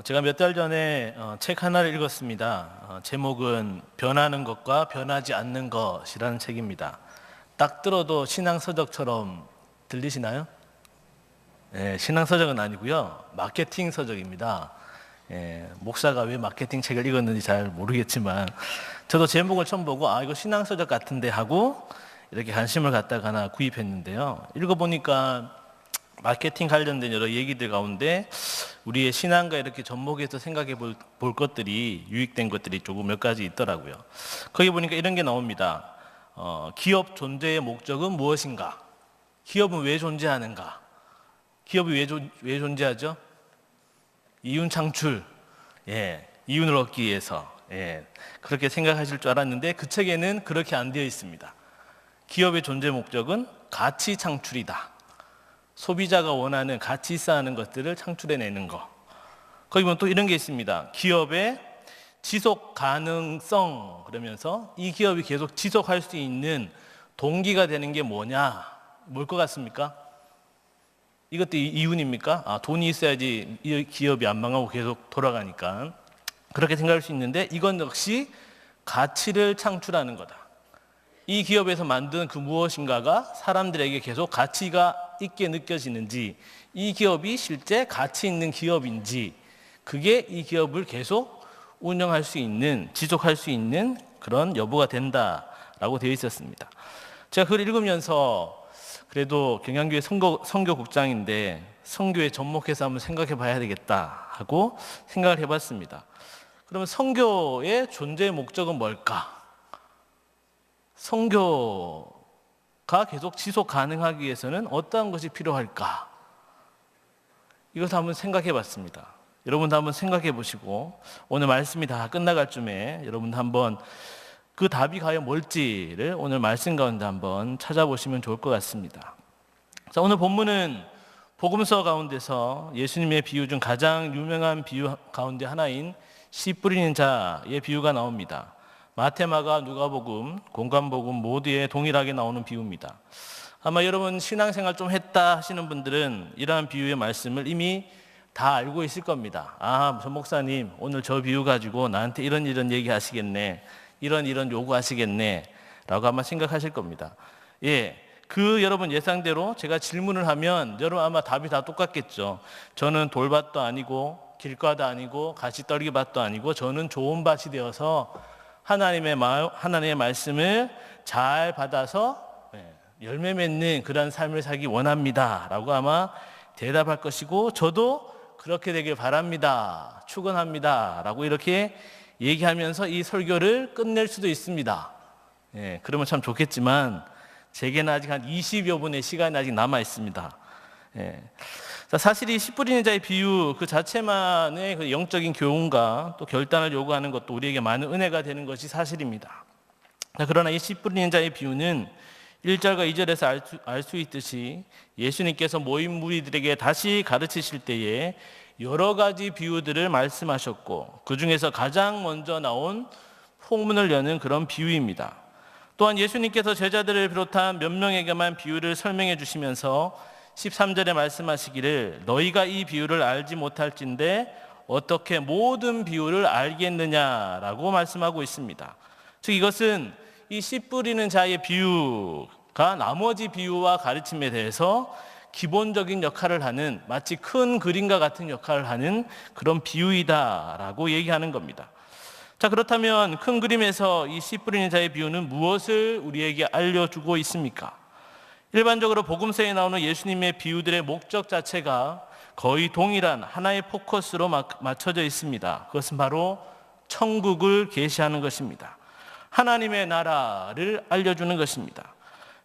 제가 몇 달 전에 책 하나를 읽었습니다. 제목은 변하는 것과 변하지 않는 것이라는 책입니다. 딱 들어도 신앙서적처럼 들리시나요? 네, 신앙서적은 아니고요. 마케팅 서적입니다. 목사가 왜 마케팅 책을 읽었는지 잘 모르겠지만 저도 제목을 처음 보고 이거 신앙서적 같은데 하고 이렇게 관심을 갖다가 하나 구입했는데요. 읽어보니까 마케팅 관련된 여러 얘기들 가운데 우리의 신앙과 이렇게 접목해서 생각해 볼 것들이 유익된 것들이 조금 몇 가지 있더라고요. 거기 보니까 이런 게 나옵니다. 기업 존재의 목적은 무엇인가? 기업은 왜 존재하는가? 기업이 왜 존재하죠? 이윤 창출, 이윤을 얻기 위해서, 그렇게 생각하실 줄 알았는데 그 책에는 그렇게 안 되어 있습니다. 기업의 존재 목적은 가치 창출이다. 소비자가 원하는 가치 있어하는 것들을 창출해내는 거. 거기 보면 또 이런 게 있습니다. 기업의 지속 가능성, 그러면서 이 기업이 계속 지속할 수 있는 동기가 되는 게 뭐냐? 뭘 것 같습니까? 이것도 이윤입니까? 돈이 있어야지 이 기업이 안 망하고 계속 돌아가니까. 그렇게 생각할 수 있는데 이건 역시 가치를 창출하는 거다. 이 기업에서 만든 그 무엇인가가 사람들에게 계속 가치가 있게 느껴지는지, 이 기업이 실제 가치 있는 기업인지, 그게 이 기업을 계속 운영할 수 있는, 지속할 수 있는 그런 여부가 된다라고 되어 있었습니다. 제가 그걸 읽으면서 그래도 경양교회 선교국장인데 선교에 접목해서 한번 생각해 봐야 되겠다 하고 생각을 해봤습니다. 그러면 선교의 존재의 목적은 뭘까? 선교가 계속 지속 가능하기 위해서는 어떠한 것이 필요할까? 이것을 한번 생각해 봤습니다. 여러분도 한번 생각해 보시고 오늘 말씀이 다 끝나갈 쯤에 여러분도 한번 그 답이 과연 뭘지를 오늘 말씀 가운데 한번 찾아보시면 좋을 것 같습니다. 자, 오늘 본문은 복음서 가운데서 예수님의 비유 중 가장 유명한 비유 가운데 하나인 씨 뿌리는 자의 비유가 나옵니다. 마태, 마가, 누가복음, 공관복음 모두에 동일하게 나오는 비유입니다. 아마 여러분 신앙생활 좀 했다 하시는 분들은 이러한 비유의 말씀을 이미 다 알고 있을 겁니다. 저 목사님 오늘 저 비유 가지고 나한테 이런 얘기 하시겠네, 이런 요구하시겠네 라고 아마 생각하실 겁니다. 그 여러분 예상대로 제가 질문을 하면 여러분 아마 답이 다 똑같겠죠. 저는 돌밭도 아니고 길가도 아니고 가시떨기밭도 아니고 저는 좋은 밭이 되어서 하나님의 말씀을 잘 받아서 열매 맺는 그런 삶을 살기 원합니다 라고 아마 대답할 것이고, 저도 그렇게 되길 바랍니다, 축원합니다 라고 이렇게 얘기하면서 이 설교를 끝낼 수도 있습니다. 그러면 참 좋겠지만 제게는 아직 한 20여 분의 시간이 아직 남아 있습니다. 사실 이 씨 뿌리는 자의 비유 그 자체만의 그 영적인 교훈과 또 결단을 요구하는 것도 우리에게 많은 은혜가 되는 것이 사실입니다. 그러나 이 씨 뿌리는 자의 비유는 1절과 2절에서 알 수 있듯이 예수님께서 모인 무리들에게 다시 가르치실 때에 여러 가지 비유들을 말씀하셨고 그 중에서 가장 먼저 나온 폭문을 여는 그런 비유입니다. 또한 예수님께서 제자들을 비롯한 몇 명에게만 비유를 설명해 주시면서 13절에 말씀하시기를 너희가 이 비유를 알지 못할진데 어떻게 모든 비유를 알겠느냐라고 말씀하고 있습니다. 즉 이것은 이 씨 뿌리는 자의 비유가 나머지 비유와 가르침에 대해서 기본적인 역할을 하는, 마치 큰 그림과 같은 역할을 하는 그런 비유이다라고 얘기하는 겁니다. 자, 그렇다면 큰 그림에서 이 씨 뿌리는 자의 비유는 무엇을 우리에게 알려주고 있습니까? 일반적으로 복음서에 나오는 예수님의 비유들의 목적 자체가 거의 동일한 하나의 포커스로 맞춰져 있습니다. 그것은 바로 천국을 계시하는 것입니다. 하나님의 나라를 알려주는 것입니다.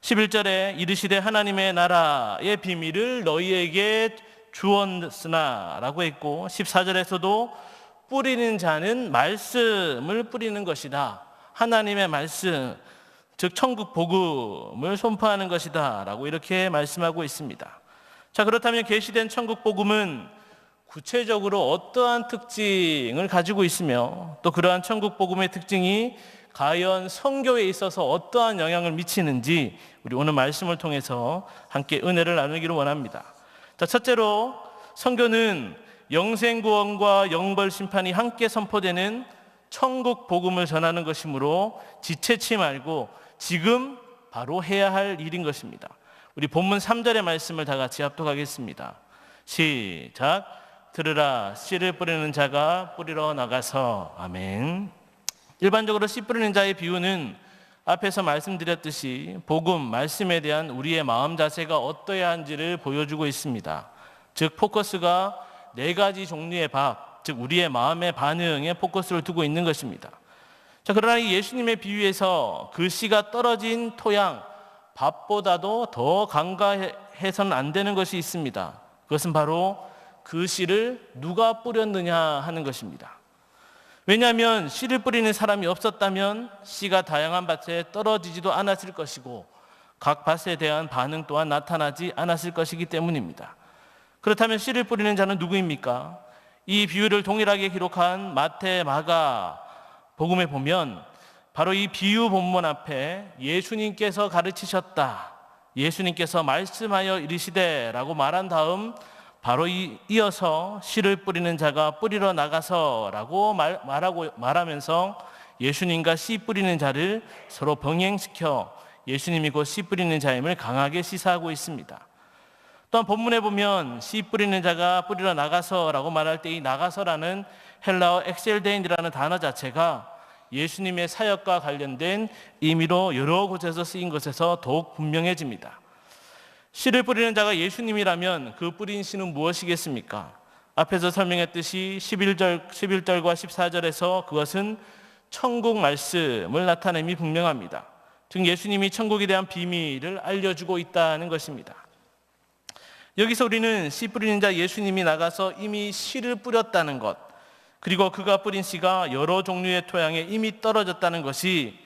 11절에 이르시되 하나님의 나라의 비밀을 너희에게 주었으나 라고 했고, 14절에서도 뿌리는 자는 말씀을 뿌리는 것이다, 하나님의 말씀, 즉 천국 복음을 선포하는 것이다 라고 이렇게 말씀하고 있습니다. 자, 그렇다면 계시된 천국 복음은 구체적으로 어떠한 특징을 가지고 있으며 또 그러한 천국 복음의 특징이 과연 선교에 있어서 어떠한 영향을 미치는지 우리 오늘 말씀을 통해서 함께 은혜를 나누기를 원합니다. 자, 첫째로 선교는 영생 구원과 영벌 심판이 함께 선포되는 천국 복음을 전하는 것이므로 지체치 말고 지금 바로 해야 할 일인 것입니다. 우리 본문 3절의 말씀을 다 같이 합독하겠습니다. 시작. 들으라, 씨를 뿌리는 자가 뿌리러 나가서. 아멘. 일반적으로 씨 뿌리는 자의 비유는 앞에서 말씀드렸듯이 복음, 말씀에 대한 우리의 마음 자세가 어떠해야 한지를 보여주고 있습니다. 즉 포커스가 4가지 종류의 밥, 즉 우리의 마음의 반응에 포커스를 두고 있는 것입니다. 자, 그러나 이 예수님의 비유에서 그 씨가 떨어진 토양, 밥보다도 더 간과해서는 안 되는 것이 있습니다. 그것은 바로 그 씨를 누가 뿌렸느냐 하는 것입니다. 왜냐하면 씨를 뿌리는 사람이 없었다면 씨가 다양한 밭에 떨어지지도 않았을 것이고 각 밭에 대한 반응 또한 나타나지 않았을 것이기 때문입니다. 그렇다면 씨를 뿌리는 자는 누구입니까? 이 비유를 동일하게 기록한 마태, 마가 복음에 보면 바로 이 비유 본문 앞에 예수님께서 가르치셨다, 예수님께서 말씀하여 이르시되 라고 말한 다음 바로 이어서 씨를 뿌리는 자가 뿌리러 나가서 라고 말하면서 예수님과 씨 뿌리는 자를 서로 병행시켜 예수님이 곧 씨 뿌리는 자임을 강하게 시사하고 있습니다. 또한 본문에 보면 씨 뿌리는 자가 뿌리러 나가서 라고 말할 때 이 나가서라는 헬라어 엑셀데인이라는 단어 자체가 예수님의 사역과 관련된 의미로 여러 곳에서 쓰인 것에서 더욱 분명해집니다. 씨를 뿌리는 자가 예수님이라면 그 뿌린 씨는 무엇이겠습니까? 앞에서 설명했듯이 11절과 14절에서 그것은 천국 말씀을 나타냄이 분명합니다. 즉 예수님이 천국에 대한 비밀을 알려주고 있다는 것입니다. 여기서 우리는 씨 뿌리는 자 예수님이 나가서 이미 씨를 뿌렸다는 것, 그리고 그가 뿌린 씨가 여러 종류의 토양에 이미 떨어졌다는 것이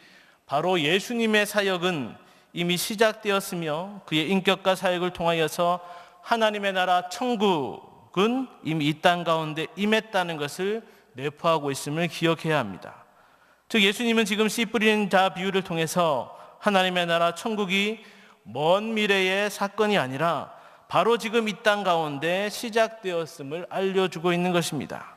바로 예수님의 사역은 이미 시작되었으며 그의 인격과 사역을 통하여서 하나님의 나라 천국은 이미 이 땅 가운데 임했다는 것을 내포하고 있음을 기억해야 합니다. 즉 예수님은 지금 씨 뿌리는 자 비유를 통해서 하나님의 나라 천국이 먼 미래의 사건이 아니라 바로 지금 이 땅 가운데 시작되었음을 알려주고 있는 것입니다.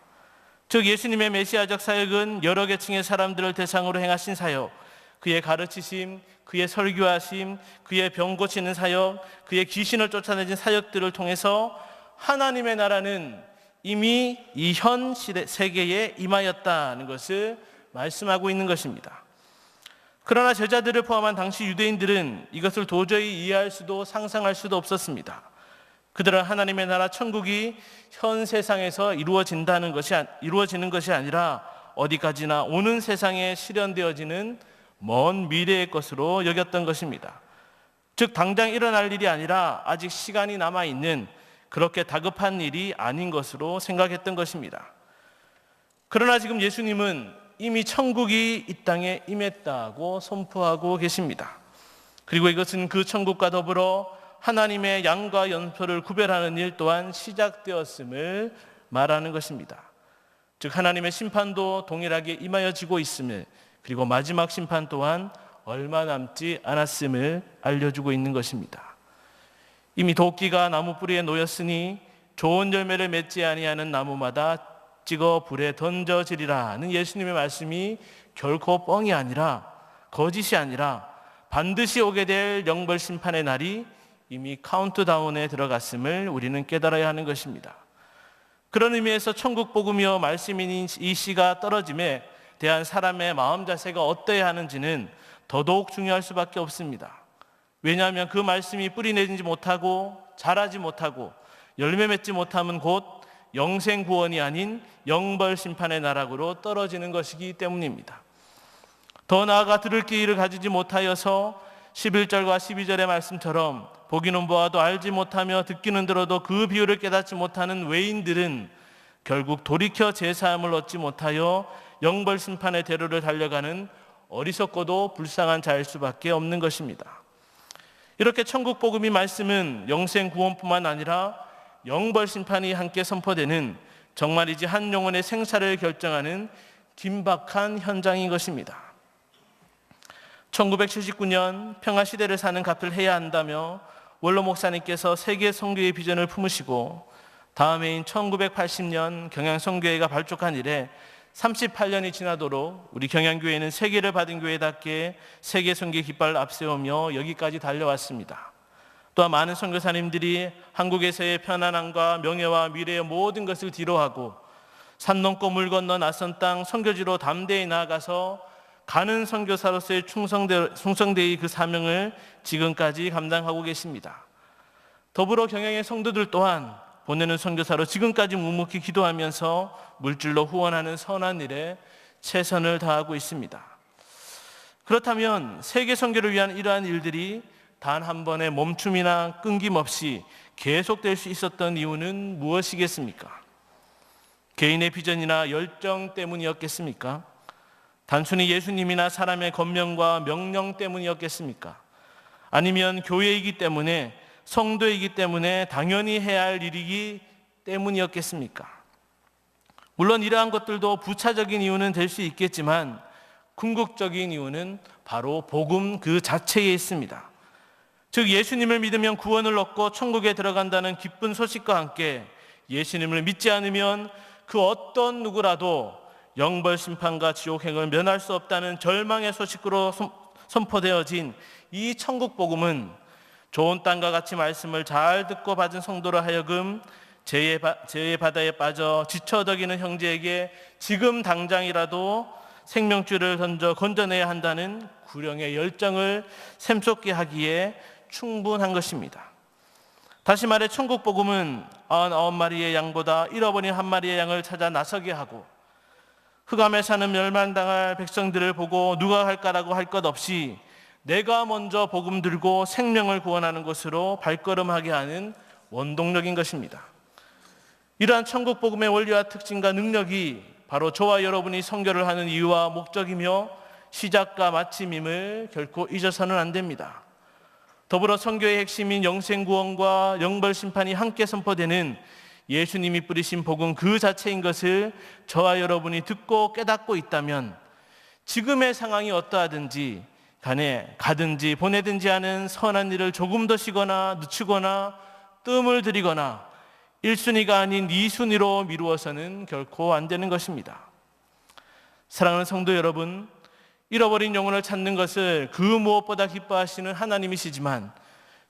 즉 예수님의 메시아적 사역은 여러 계층의 사람들을 대상으로 행하신 사역, 그의 가르치심, 그의 설교하심, 그의 병 고치는 사역, 그의 귀신을 쫓아내는 사역들을 통해서 하나님의 나라는 이미 이 현 세계에 임하였다는 것을 말씀하고 있는 것입니다. 그러나 제자들을 포함한 당시 유대인들은 이것을 도저히 이해할 수도 상상할 수도 없었습니다. 그들은 하나님의 나라 천국이 현 세상에서 이루어지는 것이 아니라 어디까지나 오는 세상에 실현되어지는 먼 미래의 것으로 여겼던 것입니다. 즉 당장 일어날 일이 아니라 아직 시간이 남아있는 그렇게 다급한 일이 아닌 것으로 생각했던 것입니다. 그러나 지금 예수님은 이미 천국이 이 땅에 임했다고 선포하고 계십니다. 그리고 이것은 그 천국과 더불어 하나님의 양과 연소를 구별하는 일 또한 시작되었음을 말하는 것입니다. 즉 하나님의 심판도 동일하게 임하여지고 있음을, 그리고 마지막 심판 또한 얼마 남지 않았음을 알려주고 있는 것입니다. 이미 도끼가 나무 뿌리에 놓였으니 좋은 열매를 맺지 아니하는 나무마다 찍어 불에 던져지리라는 예수님의 말씀이 결코 뻥이 아니라, 거짓이 아니라 반드시 오게 될 영벌 심판의 날이 이미 카운트다운에 들어갔음을 우리는 깨달아야 하는 것입니다. 그런 의미에서 천국 복음이요 말씀인 이 씨가 떨어짐에 대한 사람의 마음 자세가 어떠해야 하는지는 더더욱 중요할 수밖에 없습니다. 왜냐하면 그 말씀이 뿌리 내리지 못하고 자라지 못하고 열매 맺지 못하면 곧 영생 구원이 아닌 영벌 심판의 나락으로 떨어지는 것이기 때문입니다. 더 나아가 들을 기회를 가지지 못하여서 11절과 12절의 말씀처럼 보기는 보아도 알지 못하며 듣기는 들어도 그 비유를 깨닫지 못하는 외인들은 결국 돌이켜 제사함을 얻지 못하여 영벌 심판의 대로를 달려가는 어리석고도 불쌍한 자일 수밖에 없는 것입니다. 이렇게 천국 복음이 말씀은 영생 구원뿐만 아니라 영벌 심판이 함께 선포되는 정말이지 한 영혼의 생사를 결정하는 긴박한 현장인 것입니다. 1979년 평화시대를 사는 값을 해야 한다며 원로 목사님께서 세계 선교의 비전을 품으시고 다음 해인 1980년 경양선교회가 발족한 이래 38년이 지나도록 우리 경양교회는 세계를 받은 교회답게 세계 선교 깃발을 앞세우며 여기까지 달려왔습니다. 또한 많은 선교사님들이 한국에서의 편안함과 명예와 미래의 모든 것을 뒤로하고 산 넘고 물 건너 낯선 땅 선교지로 담대히 나아가서 가는 선교사로서의 충성되이 그 사명을 지금까지 감당하고 계십니다. 더불어 경양의 성도들 또한 보내는 선교사로 지금까지 묵묵히 기도하면서 물질로 후원하는 선한 일에 최선을 다하고 있습니다. 그렇다면 세계 선교를 위한 이러한 일들이 단 한 번의 멈춤이나 끊김없이 계속될 수 있었던 이유는 무엇이겠습니까? 개인의 비전이나 열정 때문이었겠습니까? 단순히 예수님이나 사람의 권명과 명령 때문이었겠습니까? 아니면 교회이기 때문에, 성도이기 때문에 당연히 해야 할 일이기 때문이었겠습니까? 물론 이러한 것들도 부차적인 이유는 될 수 있겠지만 궁극적인 이유는 바로 복음 그 자체에 있습니다. 즉 예수님을 믿으면 구원을 얻고 천국에 들어간다는 기쁜 소식과 함께 예수님을 믿지 않으면 그 어떤 누구라도 영벌 심판과 지옥행을 면할 수 없다는 절망의 소식으로 선포되어진 이 천국 복음은 좋은 땅과 같이 말씀을 잘 듣고 받은 성도로 하여금 죄의 바다에 빠져 지쳐덕이는 형제에게 지금 당장이라도 생명줄을 던져 건져내야 한다는 구령의 열정을 샘솟게 하기에 충분한 것입니다. 다시 말해 천국 복음은 99마리의 양보다 잃어버린 한 마리의 양을 찾아 나서게 하고 흑암에 사는 멸망당할 백성들을 보고 누가 할까라고 할 것 없이 내가 먼저 복음 들고 생명을 구원하는 것으로 발걸음하게 하는 원동력인 것입니다. 이러한 천국 복음의 원리와 특징과 능력이 바로 저와 여러분이 선교를 하는 이유와 목적이며 시작과 마침임을 결코 잊어서는 안 됩니다. 더불어 선교의 핵심인 영생구원과 영벌심판이 함께 선포되는 예수님이 뿌리신 복음 그 자체인 것을 저와 여러분이 듣고 깨닫고 있다면 지금의 상황이 어떠하든지 간에 가든지 보내든지 하는 선한 일을 조금 더 쉬거나 늦추거나 뜸을 들이거나 1순위가 아닌 2순위로 미루어서는 결코 안 되는 것입니다. 사랑하는 성도 여러분, 잃어버린 영혼을 찾는 것을 그 무엇보다 기뻐하시는 하나님이시지만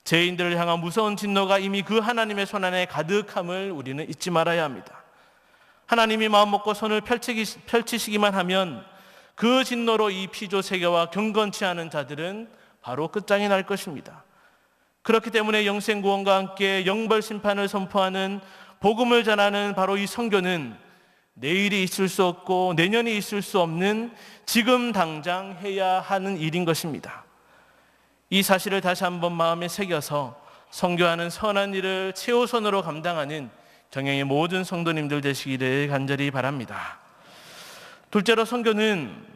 죄인들을 향한 무서운 진노가 이미 그 하나님의 손안에 가득함을 우리는 잊지 말아야 합니다. 하나님이 마음먹고 손을 펼치시기만 하면 그 진노로 이 피조 세계와 경건치 않은 자들은 바로 끝장이 날 것입니다. 그렇기 때문에 영생구원과 함께 영벌심판을 선포하는 복음을 전하는 바로 이 선교는 내일이 있을 수 없고 내년이 있을 수 없는 지금 당장 해야 하는 일인 것입니다. 이 사실을 다시 한번 마음에 새겨서 선교하는 선한 일을 최우선으로 감당하는 경영의 모든 성도님들 되시기를 간절히 바랍니다. 둘째로 선교는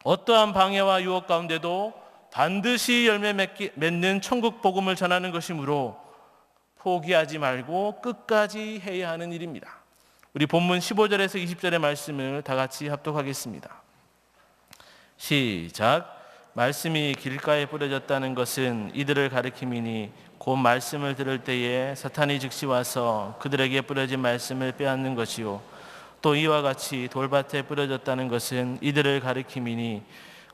어떠한 방해와 유혹 가운데도 반드시 열매 맺는 천국 복음을 전하는 것이므로 포기하지 말고 끝까지 해야 하는 일입니다. 우리 본문 15절에서 20절의 말씀을 다 같이 합독하겠습니다. 시작. 말씀이 길가에 뿌려졌다는 것은 이들을 가리킴이니 곧 말씀을 들을 때에 사탄이 즉시 와서 그들에게 뿌려진 말씀을 빼앗는 것이요 또 이와 같이 돌밭에 뿌려졌다는 것은 이들을 가리킴이니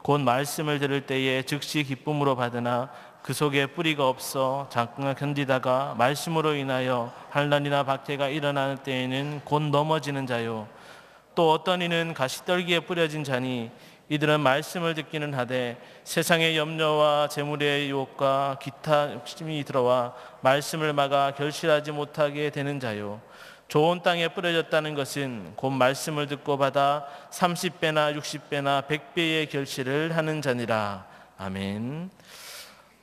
곧 말씀을 들을 때에 즉시 기쁨으로 받으나 그 속에 뿌리가 없어 잠깐 견디다가 말씀으로 인하여 환난이나 박해가 일어나는 때에는 곧 넘어지는 자요 또 어떤 이는 가시떨기에 뿌려진 자니 이들은 말씀을 듣기는 하되 세상의 염려와 재물의 유혹과 기타 욕심이 들어와 말씀을 막아 결실하지 못하게 되는 자요 좋은 땅에 뿌려졌다는 것은 곧 말씀을 듣고 받아 30배나 60배나 100배의 결실을 하는 자니라. 아멘.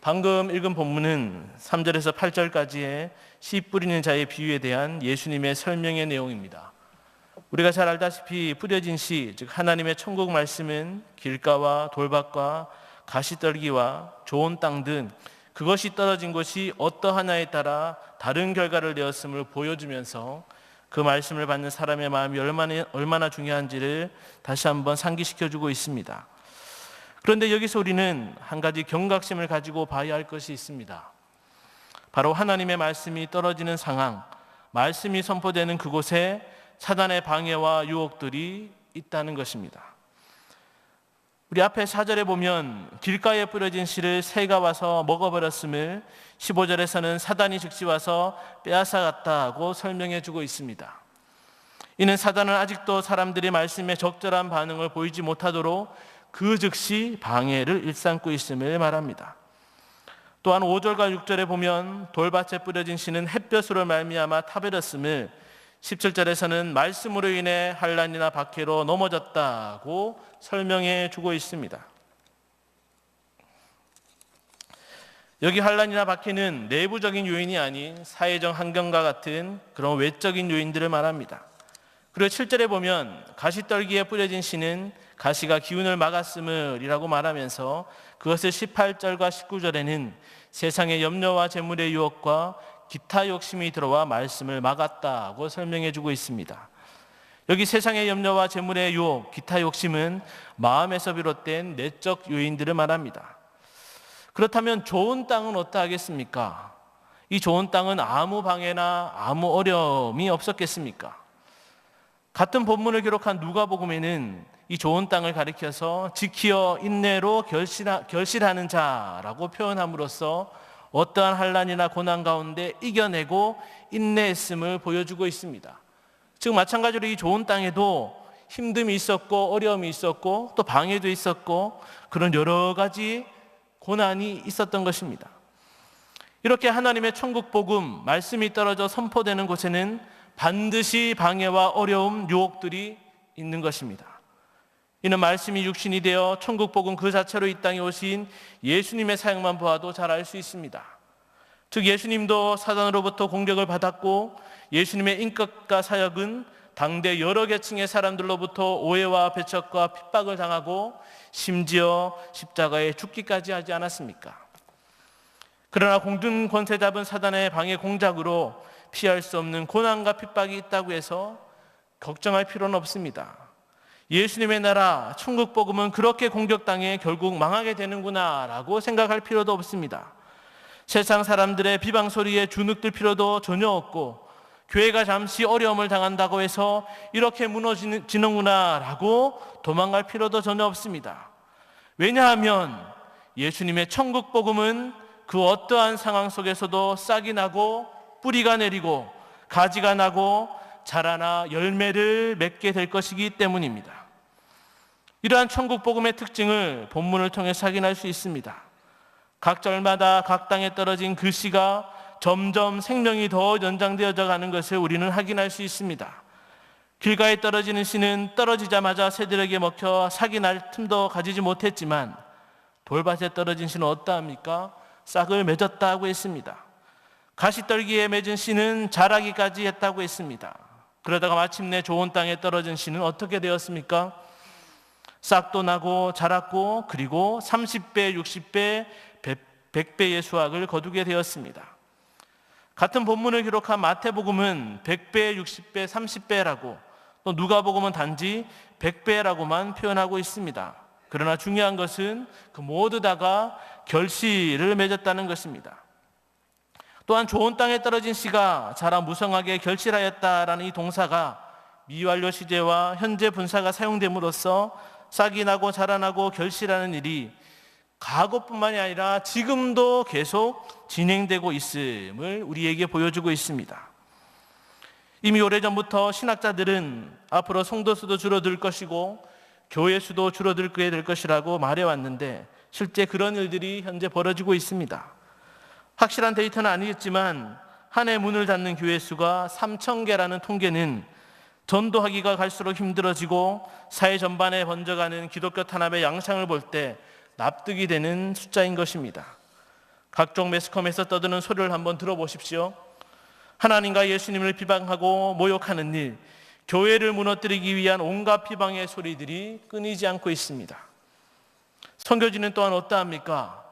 방금 읽은 본문은 3절에서 8절까지의 씨 뿌리는 자의 비유에 대한 예수님의 설명의 내용입니다. 우리가 잘 알다시피 뿌려진 씨, 즉 하나님의 천국 말씀은 길가와 돌밭과 가시떨기와 좋은 땅 등 그것이 떨어진 곳이 어떠하냐에 따라 다른 결과를 내었음을 보여주면서 그 말씀을 받는 사람의 마음이 얼마나 중요한지를 다시 한번 상기시켜주고 있습니다. 그런데 여기서 우리는 한 가지 경각심을 가지고 봐야 할 것이 있습니다. 바로 하나님의 말씀이 떨어지는 상황, 말씀이 선포되는 그곳에 사단의 방해와 유혹들이 있다는 것입니다. 우리 앞에 4절에 보면 길가에 뿌려진 씨를 새가 와서 먹어버렸음을 15절에서는 사단이 즉시 와서 빼앗아갔다고 설명해 주고 있습니다. 이는 사단은 아직도 사람들이 말씀에 적절한 반응을 보이지 못하도록 그 즉시 방해를 일삼고 있음을 말합니다. 또한 5절과 6절에 보면 돌밭에 뿌려진 씨는 햇볕으로 말미암아 타버렸음을 17절에서는 말씀으로 인해 환난이나 박해로 넘어졌다고 설명해 주고 있습니다. 여기 환난이나 박해는 내부적인 요인이 아닌 사회적 환경과 같은 그런 외적인 요인들을 말합니다. 그리고 7절에 보면 가시떨기에 뿌려진 씨는 가시가 기운을 막았음을 이라고 말하면서 그것을 18절과 19절에는 세상의 염려와 재물의 유혹과 기타 욕심이 들어와 말씀을 막았다고 설명해 주고 있습니다. 여기 세상의 염려와 재물의 유혹, 기타 욕심은 마음에서 비롯된 내적 요인들을 말합니다. 그렇다면 좋은 땅은 어떠하겠습니까? 이 좋은 땅은 아무 방해나 아무 어려움이 없었겠습니까? 같은 본문을 기록한 누가복음에는 이 좋은 땅을 가리켜서 지키어 인내로 결실하는 자라고 표현함으로써 어떠한 환난이나 고난 가운데 이겨내고 인내했음을 보여주고 있습니다. 즉 마찬가지로 이 좋은 땅에도 힘듦이 있었고 어려움이 있었고 또 방해도 있었고 그런 여러 가지 고난이 있었던 것입니다. 이렇게 하나님의 천국 복음 말씀이 떨어져 선포되는 곳에는 반드시 방해와 어려움, 유혹들이 있는 것입니다. 이는 말씀이 육신이 되어 천국 복음 그 자체로 이 땅에 오신 예수님의 사역만 보아도 잘 알 수 있습니다. 즉 예수님도 사단으로부터 공격을 받았고 예수님의 인격과 사역은 당대 여러 계층의 사람들로부터 오해와 배척과 핍박을 당하고 심지어 십자가에 죽기까지 하지 않았습니까? 그러나 공중 권세 잡은 사단의 방해 공작으로 피할 수 없는 고난과 핍박이 있다고 해서 걱정할 필요는 없습니다. 예수님의 나라 천국 복음은 그렇게 공격당해 결국 망하게 되는구나 라고 생각할 필요도 없습니다. 세상 사람들의 비방 소리에 주눅들 필요도 전혀 없고 교회가 잠시 어려움을 당한다고 해서 이렇게 무너지는구나 라고 도망갈 필요도 전혀 없습니다. 왜냐하면 예수님의 천국 복음은 그 어떠한 상황 속에서도 싹이 나고 뿌리가 내리고 가지가 나고 자라나 열매를 맺게 될 것이기 때문입니다. 이러한 천국 복음의 특징을 본문을 통해서 확인할 수 있습니다. 각 절마다 각 땅에 떨어진 그 씨가 점점 생명이 더 연장되어져 가는 것을 우리는 확인할 수 있습니다. 길가에 떨어지는 씨는 떨어지자마자 새들에게 먹혀 싹이 날 틈도 가지지 못했지만 돌밭에 떨어진 씨는 어떠합니까? 싹을 맺었다고 했습니다. 가시떨기에 맺은 씨는 자라기까지 했다고 했습니다. 그러다가 마침내 좋은 땅에 떨어진 씨는 어떻게 되었습니까? 싹도 나고 자랐고 그리고 30배, 60배, 100배의 수확을 거두게 되었습니다. 같은 본문을 기록한 마태복음은 100배, 60배, 30배라고 또 누가복음은 단지 100배라고만 표현하고 있습니다. 그러나 중요한 것은 그 모두 다가 결실을 맺었다는 것입니다. 또한 좋은 땅에 떨어진 씨가 자라 무성하게 결실하였다라는 이 동사가 미완료 시제와 현재 분사가 사용됨으로써 싹이 나고 자라나고 결실하는 일이 과거뿐만이 아니라 지금도 계속 진행되고 있음을 우리에게 보여주고 있습니다. 이미 오래전부터 신학자들은 앞으로 성도 수도 줄어들 것이고 교회 수도 줄어들게 될 것이라고 말해왔는데 실제 그런 일들이 현재 벌어지고 있습니다. 확실한 데이터는 아니겠지만 한 해 문을 닫는 교회 수가 3,000개라는 통계는 전도하기가 갈수록 힘들어지고 사회 전반에 번져가는 기독교 탄압의 양상을 볼 때 납득이 되는 숫자인 것입니다. 각종 매스컴에서 떠드는 소리를 한번 들어보십시오. 하나님과 예수님을 비방하고 모욕하는 일, 교회를 무너뜨리기 위한 온갖 비방의 소리들이 끊이지 않고 있습니다. 선교지는 또한 어떠합니까?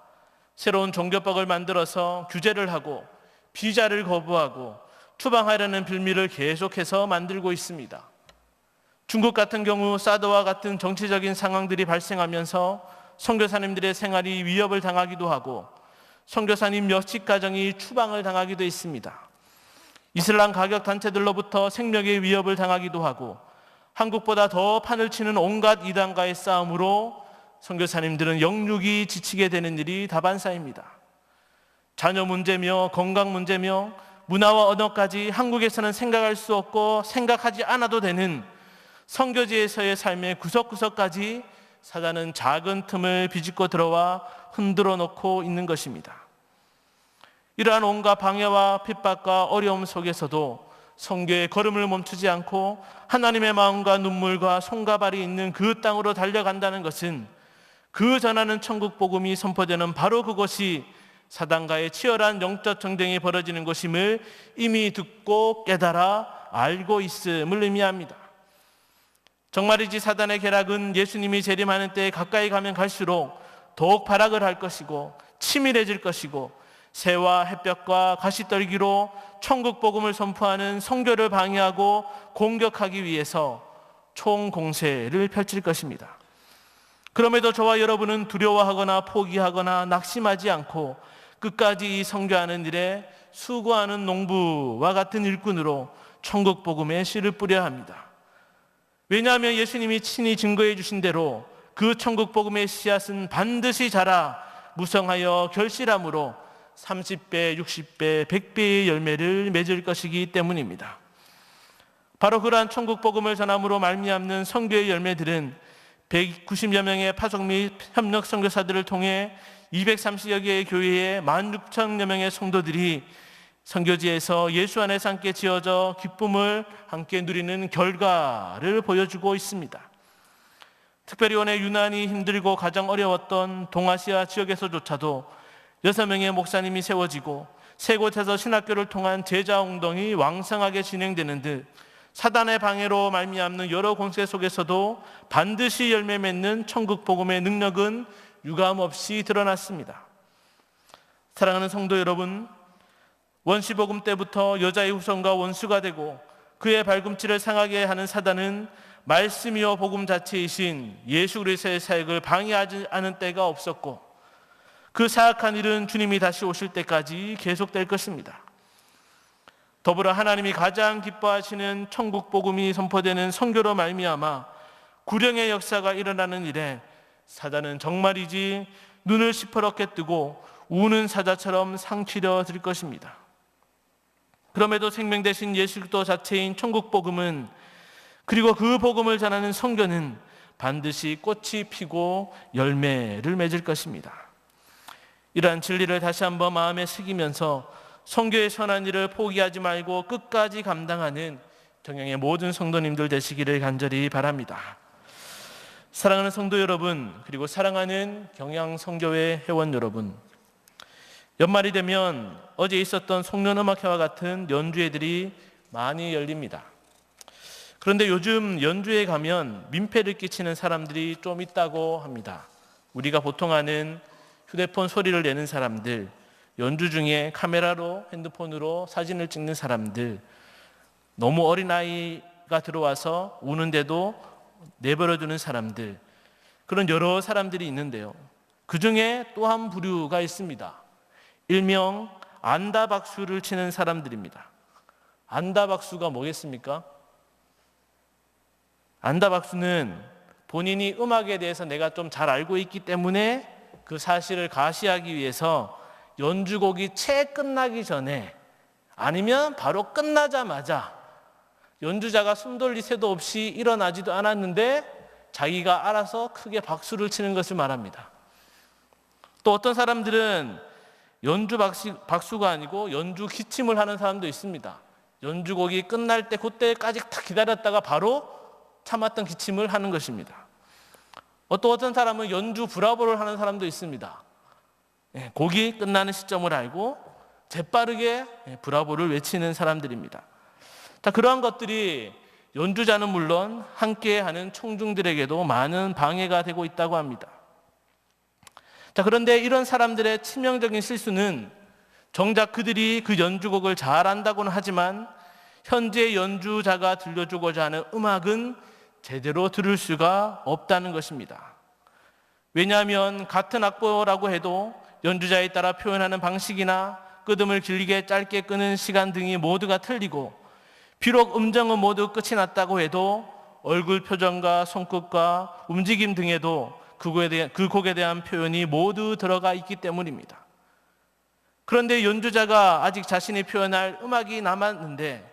새로운 종교법을 만들어서 규제를 하고 비자를 거부하고 추방하려는 빌미를 계속해서 만들고 있습니다. 중국 같은 경우 사드와 같은 정치적인 상황들이 발생하면서 선교사님들의 생활이 위협을 당하기도 하고 선교사님 몇십 가정이 추방을 당하기도 했습니다. 이슬람 가격 단체들로부터 생명의 위협을 당하기도 하고 한국보다 더 판을 치는 온갖 이단과의 싸움으로 선교사님들은 영육이 지치게 되는 일이 다반사입니다. 자녀 문제며 건강 문제며 문화와 언어까지 한국에서는 생각할 수 없고 생각하지 않아도 되는 선교지에서의 삶의 구석구석까지 사단은 작은 틈을 비집고 들어와 흔들어 놓고 있는 것입니다. 이러한 온갖 방해와 핍박과 어려움 속에서도 선교의 걸음을 멈추지 않고 하나님의 마음과 눈물과 손과 발이 있는 그 땅으로 달려간다는 것은 그 전하는 천국 복음이 선포되는 바로 그곳이 사단과의 치열한 영적 전쟁이 벌어지는 곳임을 이미 듣고 깨달아 알고 있음을 의미합니다. 정말이지 사단의 계략은 예수님이 재림하는 때에 가까이 가면 갈수록 더욱 발악을 할 것이고 치밀해질 것이고 새와 햇볕과 가시떨기로 천국 복음을 선포하는 선교를 방해하고 공격하기 위해서 총공세를 펼칠 것입니다. 그럼에도 저와 여러분은 두려워하거나 포기하거나 낙심하지 않고 끝까지 이 선교하는 일에 수고하는 농부와 같은 일꾼으로 천국 복음에 씨를 뿌려야 합니다. 왜냐하면 예수님이 친히 증거해 주신 대로 그 천국 복음의 씨앗은 반드시 자라 무성하여 결실함으로 30배, 60배, 100배의 열매를 맺을 것이기 때문입니다. 바로 그러한 천국 복음을 전함으로 말미암는 선교의 열매들은 190여 명의 파송 및 협력 선교사들을 통해 230여 개의 교회에 16,000여 명의 성도들이 선교지에서 예수 안에서 함께 지어져 기쁨을 함께 누리는 결과를 보여주고 있습니다. 특별히 오늘 유난히 힘들고 가장 어려웠던 동아시아 지역에서조차도 6명의 목사님이 세워지고 세 곳에서 신학교를 통한 제자 운동이 왕성하게 진행되는 듯 사단의 방해로 말미암는 여러 공세 속에서도 반드시 열매 맺는 천국 복음의 능력은 유감없이 드러났습니다. 사랑하는 성도 여러분, 원시복음 때부터 여자의 후손과 원수가 되고 그의 발꿈치를 상하게 하는 사단은 말씀이요 복음 자체이신 예수 그리스도의 사역을 방해하지 않은 때가 없었고 그 사악한 일은 주님이 다시 오실 때까지 계속될 것입니다. 더불어 하나님이 가장 기뻐하시는 천국 복음이 선포되는 선교로 말미암아 구령의 역사가 일어나는 일에 사단은 정말이지 눈을 시퍼렇게 뜨고 우는 사자처럼 상치려 들 것입니다. 그럼에도 생명 되신 예수 그리스도 자체인 천국 복음은 그리고 그 복음을 전하는 선교는 반드시 꽃이 피고 열매를 맺을 것입니다. 이러한 진리를 다시 한번 마음에 새기면서 선교의 선한 일을 포기하지 말고 끝까지 감당하는 경영의 모든 성도님들 되시기를 간절히 바랍니다. 사랑하는 성도 여러분, 그리고 사랑하는 경양선교회 회원 여러분, 연말이 되면 어제 있었던 송년음악회와 같은 연주회들이 많이 열립니다. 그런데 요즘 연주회 가면 민폐를 끼치는 사람들이 좀 있다고 합니다. 우리가 보통 아는 휴대폰 소리를 내는 사람들, 연주 중에 카메라로 핸드폰으로 사진을 찍는 사람들, 너무 어린아이가 들어와서 우는데도 내버려두는 사람들, 그런 여러 사람들이 있는데요. 그 중에 또 한 부류가 있습니다. 일명 안다박수를 치는 사람들입니다. 안다박수가 뭐겠습니까? 안다박수는 본인이 음악에 대해서 내가 좀 잘 알고 있기 때문에 그 사실을 가시하기 위해서 연주곡이 채 끝나기 전에 아니면 바로 끝나자마자 연주자가 숨 돌릴 새도 없이 일어나지도 않았는데 자기가 알아서 크게 박수를 치는 것을 말합니다. 또 어떤 사람들은 연주 박수가 아니고 연주 기침을 하는 사람도 있습니다. 연주곡이 끝날 때 그때까지 딱 기다렸다가 바로 참았던 기침을 하는 것입니다. 또 어떤 사람은 연주 브라보를 하는 사람도 있습니다. 곡이 끝나는 시점을 알고 재빠르게 브라보를 외치는 사람들입니다. 자, 그러한 것들이 연주자는 물론 함께하는 청중들에게도 많은 방해가 되고 있다고 합니다. 자, 그런데 이런 사람들의 치명적인 실수는 정작 그들이 그 연주곡을 잘 안다고는 하지만 현재 연주자가 들려주고자 하는 음악은 제대로 들을 수가 없다는 것입니다. 왜냐하면 같은 악보라고 해도 연주자에 따라 표현하는 방식이나 끄듬을 길게 짧게 끄는 시간 등이 모두가 틀리고, 비록 음정은 모두 끝이 났다고 해도 얼굴 표정과 손끝과 움직임 등에도 그 곡에 대한 표현이 모두 들어가 있기 때문입니다. 그런데 연주자가 아직 자신이 표현할 음악이 남았는데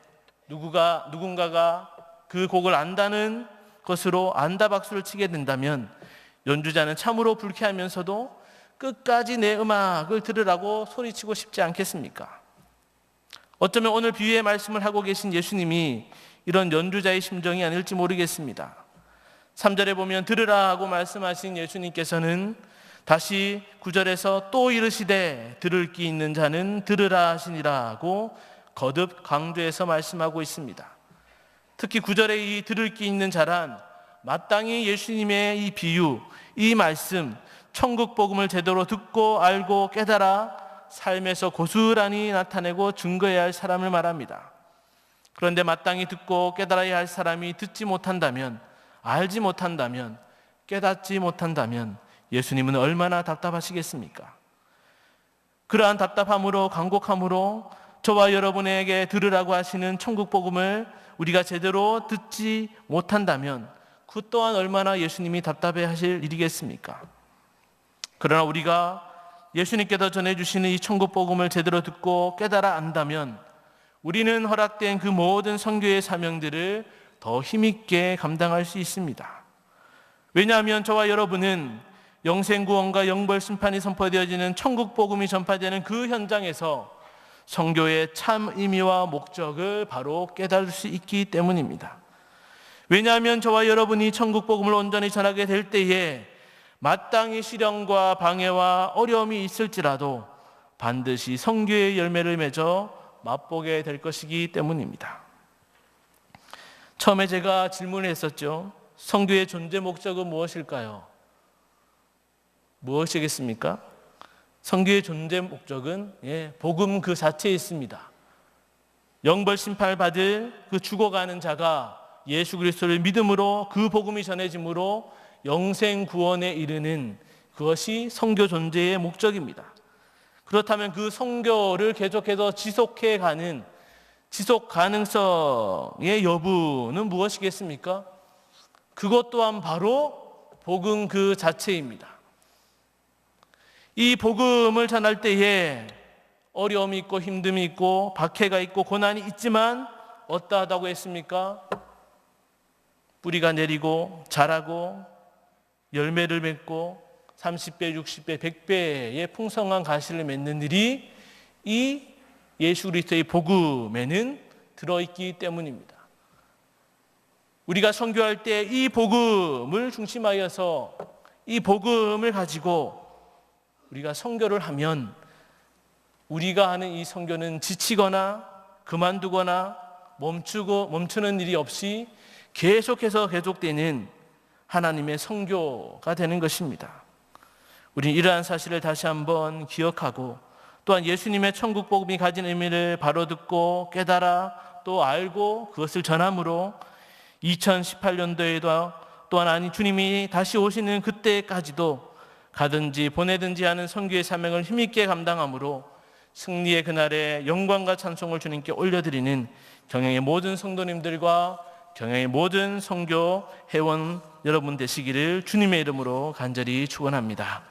누군가가 그 곡을 안다는 것으로 안다 박수를 치게 된다면 연주자는 참으로 불쾌하면서도 끝까지 내 음악을 들으라고 소리치고 싶지 않겠습니까? 어쩌면 오늘 비유의 말씀을 하고 계신 예수님이 이런 연주자의 심정이 아닐지 모르겠습니다. 3절에 보면 들으라 하고 말씀하신 예수님께서는 다시 9절에서 또 이르시되 들을 귀 있는 자는 들으라 하시니라고 거듭 강조해서 말씀하고 있습니다. 특히 9절에 이 들을 귀 있는 자란 마땅히 예수님의 이 비유, 이 말씀, 천국 복음을 제대로 듣고 알고 깨달아 삶에서 고스란히 나타내고 증거해야 할 사람을 말합니다. 그런데 마땅히 듣고 깨달아야 할 사람이 듣지 못한다면, 알지 못한다면, 깨닫지 못한다면 예수님은 얼마나 답답하시겠습니까? 그러한 답답함으로, 간곡함으로 저와 여러분에게 들으라고 하시는 천국 복음을 우리가 제대로 듣지 못한다면 그 또한 얼마나 예수님이 답답해 하실 일이겠습니까? 그러나 우리가 예수님께서 전해주시는 이 천국 복음을 제대로 듣고 깨달아 안다면 우리는 허락된 그 모든 선교의 사명들을 더 힘있게 감당할 수 있습니다. 왜냐하면 저와 여러분은 영생구원과 영벌심판이 선포되어지는 천국 복음이 전파되는 그 현장에서 선교의 참 의미와 목적을 바로 깨달을 수 있기 때문입니다. 왜냐하면 저와 여러분이 천국 복음을 온전히 전하게 될 때에 마땅히 시련과 방해와 어려움이 있을지라도 반드시 선교의 열매를 맺어 맛보게 될 것이기 때문입니다. 처음에 제가 질문을 했었죠. 선교의 존재 목적은 무엇일까요? 무엇이겠습니까? 선교의 존재 목적은 복음 그 자체에 있습니다. 영벌 심판을 받을 그 죽어가는 자가 예수 그리스도를 믿음으로 그 복음이 전해짐으로 영생 구원에 이르는 그것이 선교 존재의 목적입니다. 그렇다면 그 선교를 계속해서 지속해가는 지속 가능성의 여부는 무엇이겠습니까? 그것 또한 바로 복음 그 자체입니다. 이 복음을 전할 때에 어려움이 있고 힘듦이 있고 박해가 있고 고난이 있지만 어떠하다고 했습니까? 뿌리가 내리고 자라고 열매를 맺고 30배, 60배, 100배의 풍성한 가시를 맺는 일이 이 예수 그리스도의 복음에는 들어있기 때문입니다. 우리가 선교할 때 이 복음을 중심하여서 이 복음을 가지고 우리가 선교를 하면 우리가 하는 이 선교는 지치거나 그만두거나 멈추는 일이 없이 계속해서 계속되는 하나님의 선교가 되는 것입니다. 우리는 이러한 사실을 다시 한번 기억하고 또한 예수님의 천국 복음이 가진 의미를 바로 듣고 깨달아 또 알고 그것을 전함으로 2018년도에도 또한 주님이 다시 오시는 그때까지도 가든지 보내든지 하는 선교의 사명을 힘있게 감당함으로 승리의 그날에 영광과 찬송을 주님께 올려드리는 경영의 모든 성도님들과 경영의 모든 선교 회원 여러분 되시기를 주님의 이름으로 간절히 축원합니다.